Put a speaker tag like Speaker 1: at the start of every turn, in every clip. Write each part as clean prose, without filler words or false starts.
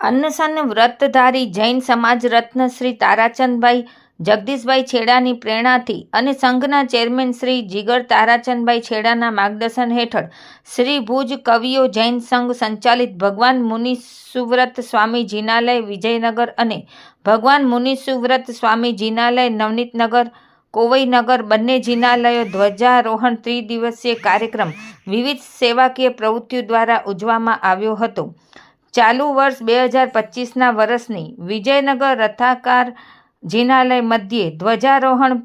Speaker 1: અન્નસન વ્રતધારી જૈન સમાજ રત્ન શ્રી તારાચંદભાઈ જગદીશભાઈ છેડાની પ્રેરણાથી અને સંઘના ચેરમેન શ્રી જીગર તારાચંદભાઈ છેડાના માર્ગદર્શન હેઠળ શ્રી ભુજ કવિઓ જૈન સંઘ સંચાલિત ભગવાન મુનિસુવ્રત સ્વામી જિનાલય વિજયનગર અને ભગવાન મુનિસુવ્રત સ્વામી જિનાલય નવનીતનગર કોવઈનગર બંને જિનાલયો ધ્વજારોહણ ત્રિદિવસીય કાર્યક્રમ વિવિધ સેવાકીય પ્રવૃત્તિઓ દ્વારા ઉજવવામાં આવ્યો હતો. ચાલુ વર્ષ 2025ના વર્ષની વિજયનગર રથાકાર જિનાલય મધ્યે ધ્વજારોહણ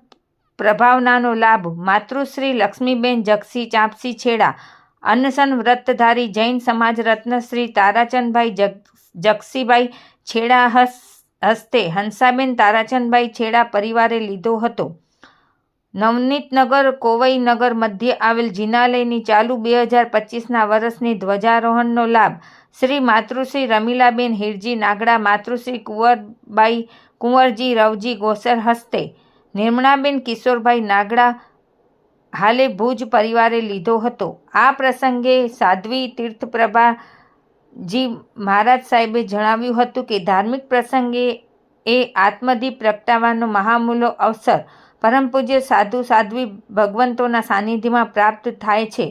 Speaker 1: પ્રભાવનાનો લાભ માતૃશ્રી લક્ષ્મીબેન જગસી ચાંપસી છેડા, અન્નસન વ્રતધારી જૈન સમાજ રત્ન શ્રી તારાચંદભાઈ જગસીભાઈ છેડા હસ્તે હંસાબેન તારાચંદભાઈ છેડા પરિવારે લીધો હતો. નવનીતનગર કોવઈનગર મધ્યે આવેલ જિનાલયની ચાલુ 2025ના વર્ષની ધ્વજારોહણનો લાભ શ્રી માતૃશ્રી રમીલાબેન હિરજી નાગડા, માતૃશ્રી કુંવરબાઈ કુંવરજી રવજી ગોસર હસ્તે નિર્મળાબેન કિશોરભાઈ નાગડા હાલે ભુજ પરિવારે લીધો હતો. આ પ્રસંગે સાધ્વી તીર્થપ્રભાજી મહારાજ સાહેબે જણાવ્યું હતું કે ધાર્મિક પ્રસંગે એ આત્મદીપ પ્રગટાવવાનો મહામૂલો અવસર પરમ પૂજ્ય સાધુ સાધ્વી ભગવંતોના સાનિધ્યમાં પ્રાપ્ત થાય છે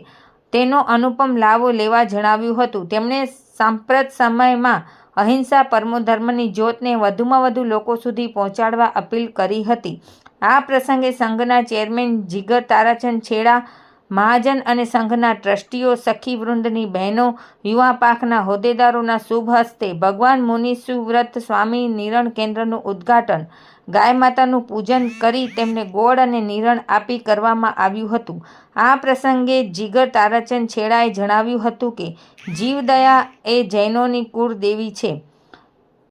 Speaker 1: તેનો અનુપમ લાવો લેવા જણાવ્યું હતું. તેમણે સાંપ્રત સમયમાં અહિંસા પરમો ધર્મની જ્યોતને વધુમાં વધુ લોકો સુધી પહોંચાડવા અપીલ કરી હતી. આ પ્રસંગે સંઘના ચેરમેન જીગર તારાચંદ છેડા મહાજન અને સંઘના ટ્રસ્ટીઓ, સખી વૃંદની બહેનો, યુવા પાંખના હોદ્દેદારોના શુભ હસ્તે ભગવાન મુનિસુવ્રત સ્વામી નિરણ કેન્દ્રનું ઉદ્ઘાટન, ગાય માતાનું પૂજન કરી તેમને ગોળ અને નિરણ આપી કરવામાં આવ્યું હતું. આ પ્રસંગે જીગર તારાચંદ છેડાએ જણાવ્યું હતું કે જીવદયા એ જૈનોની કુળદેવી છે.